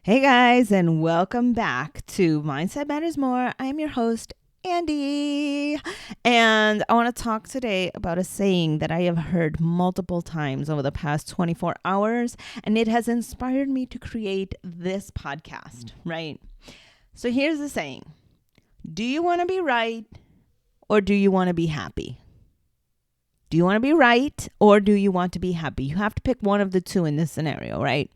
Hey guys, and welcome back to Mindset Matters More. I'm your host, Andy, and I want to talk today about a saying that I have heard multiple times over the past 24 hours, and it has inspired me to create this podcast, right? So here's the saying. Do you want to be right or do you want to be happy? Do you want to be right or do you want to be happy? You have to pick one of the two in this scenario, right?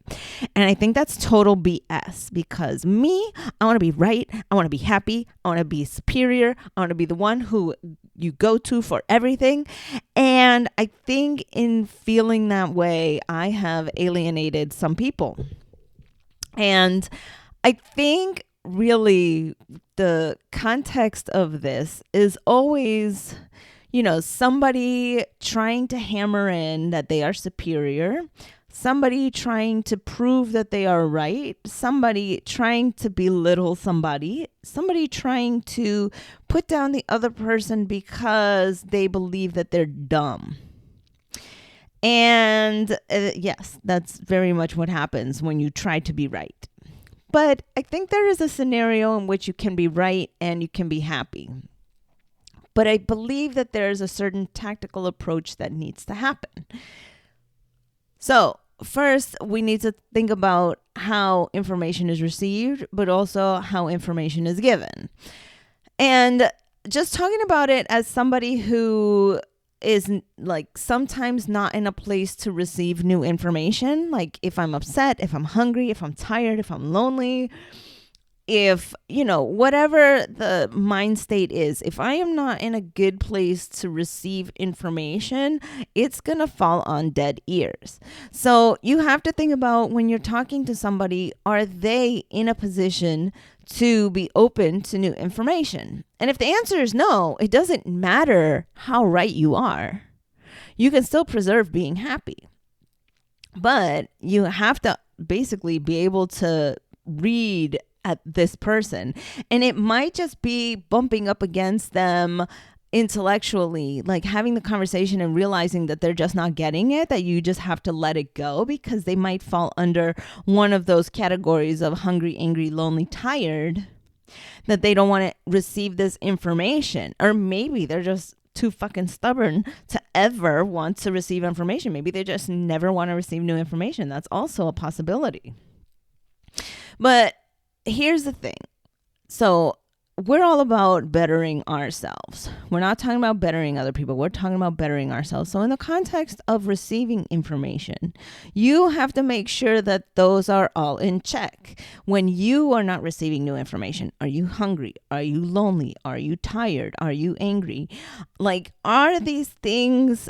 And I think that's total BS because I want to be right. I want to be happy. I want to be superior. I want to be the one who you go to for everything. And I think in feeling that way, I have alienated some people. And I think really the context of this is always, somebody trying to hammer in that they are superior, somebody trying to prove that they are right, somebody trying to belittle somebody trying to put down the other person because they believe that they're dumb. And yes, that's very much what happens when you try to be right. But I think there is a scenario in which you can be right and you can be happy. But I believe that there's a certain tactical approach that needs to happen. So first, we need to think about how information is received, but also how information is given. And just talking about it as somebody who is like sometimes not in a place to receive new information, like if I'm upset, if I'm hungry, if I'm tired, if I'm lonely, if, whatever the mind state is, if I am not in a good place to receive information, it's going to fall on dead ears. So you have to think about when you're talking to somebody, are they in a position to be open to new information? And if the answer is no, it doesn't matter how right you are. You can still preserve being happy. But you have to basically be able to read at this person. And it might just be bumping up against them intellectually, like having the conversation and realizing that they're just not getting it, that you just have to let it go because they might fall under one of those categories of hungry, angry, lonely, tired, that they don't want to receive this information. Or maybe they're just too fucking stubborn to ever want to receive information. Maybe they just never want to receive new information. That's also a possibility. But here's the thing. So we're all about bettering ourselves. We're not talking about bettering other people. We're talking about bettering ourselves. So in the context of receiving information, you have to make sure that those are all in check. When you are not receiving new information, are you hungry? Are you lonely? Are you tired? Are you angry? Like, are these things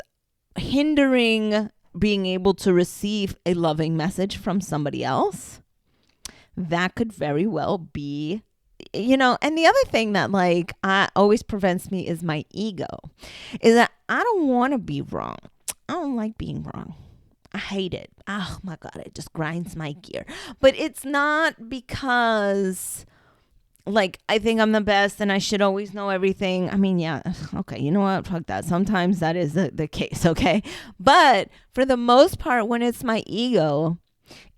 hindering being able to receive a loving message from somebody else? That could very well be, and the other thing that always prevents me is my ego, is that I don't want to be wrong. I don't like being wrong. I hate it. Oh my God, it just grinds my gear. But it's not because I think I'm the best and I should always know everything. I mean, yeah, okay, you know what? Fuck that. Sometimes that is the case, okay? But for the most part, when it's my ego,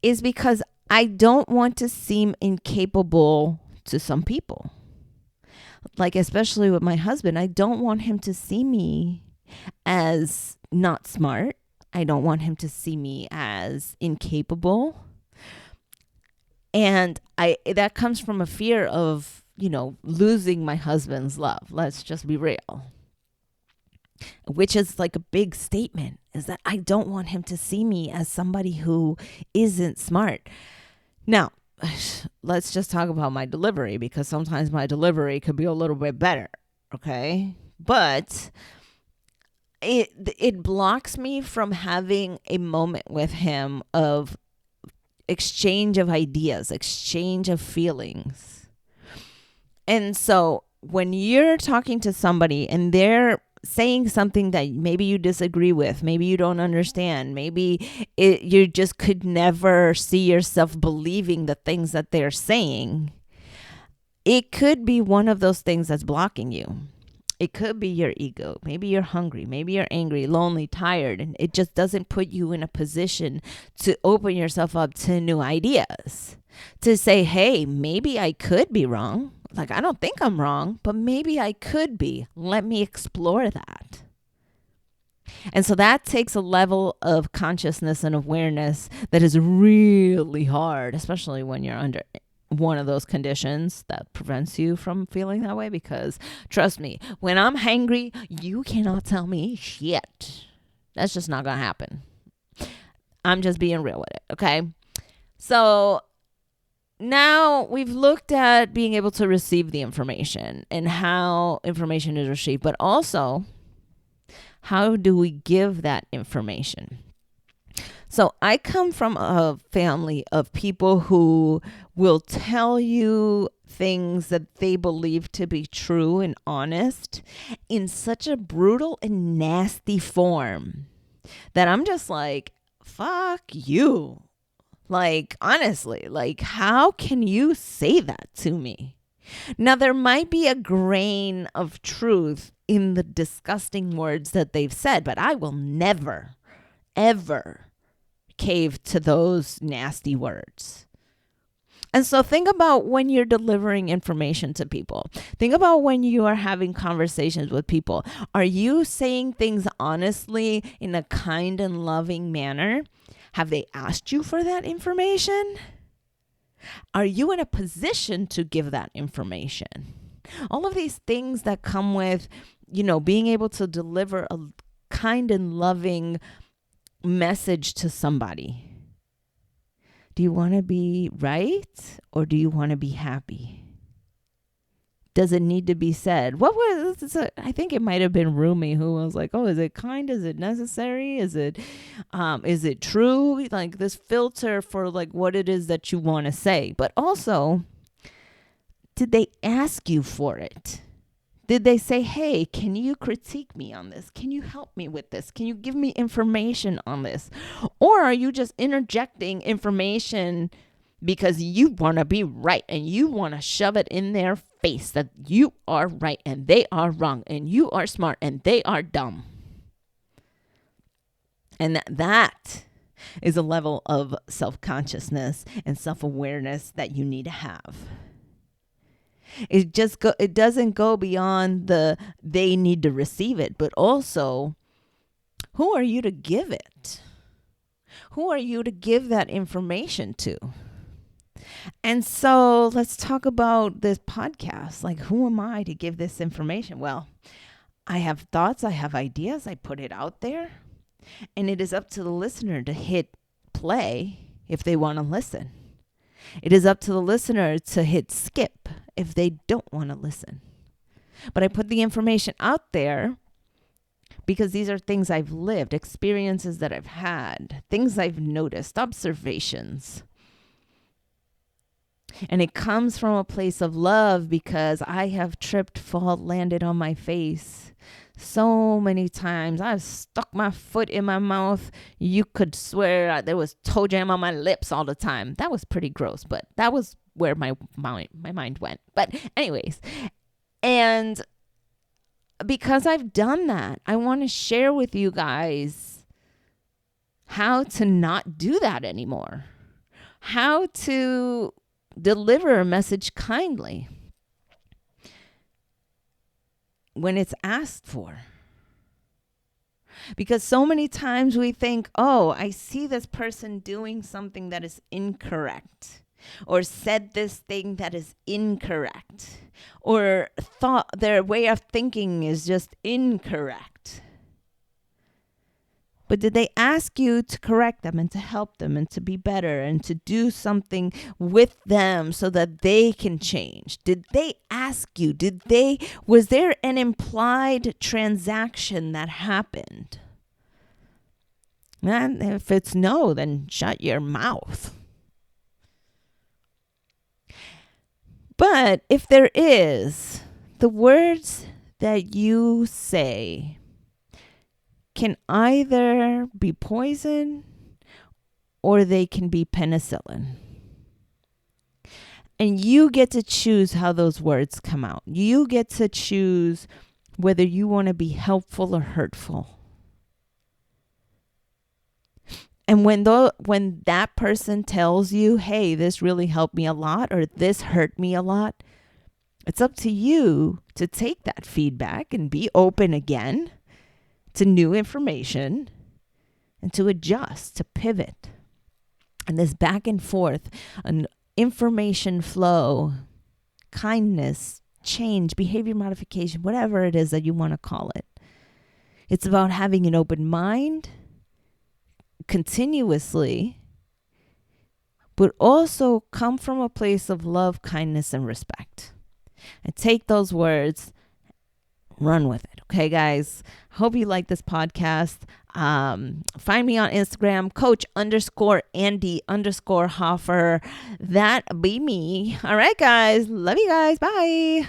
is because I don't want to seem incapable to some people. Like, especially with my husband, I don't want him to see me as not smart. I don't want him to see me as incapable. And that comes from a fear of, losing my husband's love. Let's just be real. Which is like a big statement, is that I don't want him to see me as somebody who isn't smart. Now, let's just talk about my delivery, because sometimes my delivery could be a little bit better, okay? But it blocks me from having a moment with him of exchange of ideas, exchange of feelings. And so when you're talking to somebody and they're saying something that maybe you disagree with, maybe you don't understand, maybe you just could never see yourself believing the things that they're saying, it could be one of those things that's blocking you. It could be your ego. Maybe you're hungry. Maybe you're angry, lonely, tired, and it just doesn't put you in a position to open yourself up to new ideas. to say, hey, maybe I could be wrong. Like, I don't think I'm wrong, but maybe I could be. Let me explore that. And so that takes a level of consciousness and awareness that is really hard, especially when you're under one of those conditions that prevents you from feeling that way. Because trust me, when I'm hangry, you cannot tell me shit. That's just not going to happen. I'm just being real with it. Okay. So now we've looked at being able to receive the information and how information is received, but also how do we give that information? So I come from a family of people who will tell you things that they believe to be true and honest in such a brutal and nasty form that I'm just like, fuck you. Like, honestly, like, how can you say that to me? Now, there might be a grain of truth in the disgusting words that they've said, but I will never, ever cave to those nasty words. And so think about when you're delivering information to people. Think about when you are having conversations with people. Are you saying things honestly in a kind and loving manner? Have they asked you for that information? Are you in a position to give that information? All of these things that come with, being able to deliver a kind and loving message to somebody. Do you want to be right or do you want to be happy? Does it need to be said? I think it might have been Rumi who was like, oh, is it kind? Is it necessary? Is it true? Like this filter for like what it is that you want to say. But also, did they ask you for it? Did they say, hey, can you critique me on this? Can you help me with this? Can you give me information on this? Or are you just interjecting information because you want to be right and you want to shove it in their face that you are right and they are wrong and you are smart and they are dumb? And that is a level of self-consciousness and self-awareness that you need to have. It doesn't go beyond they need to receive it, but also, who are you to give it? Who are you to give that information to? And so let's talk about this podcast. Like, who am I to give this information? Well, I have thoughts, I have ideas, I put it out there, and it is up to the listener to hit play if they want to listen. It is up to the listener to hit skip if they don't want to listen. But I put the information out there because these are things I've lived, experiences that I've had, things I've noticed, observations. And it comes from a place of love because I have tripped, fall, landed on my face so many times. I've stuck my foot in my mouth. You could swear there was toe jam on my lips all the time. That was pretty gross, but that was where my mind went. But anyways, and because I've done that, I want to share with you guys how to not do that anymore. How to deliver a message kindly when it's asked for. Because so many times we think, oh, I see this person doing something that is incorrect, or said this thing that is incorrect, or thought their way of thinking is just incorrect. But did they ask you to correct them and to help them and to be better and to do something with them so that they can change? Did they ask you? Was there an implied transaction that happened? And if it's no, then shut your mouth. But if there is, the words that you say can either be poison or they can be penicillin. And you get to choose how those words come out. You get to choose whether you want to be helpful or hurtful. And when that person tells you, hey, this really helped me a lot, or this hurt me a lot, it's up to you to take that feedback and be open again to new information and to adjust, to pivot. And this back and forth, an information flow, kindness, change, behavior modification, whatever it is that you want to call it. It's about having an open mind continuously, but also come from a place of love, kindness, and respect. And take those words, run with it. Okay, guys? Hope you like this podcast. Find me on Instagram, Coach_Andy_Hoffer. That be me. All right, guys. Love you guys. Bye.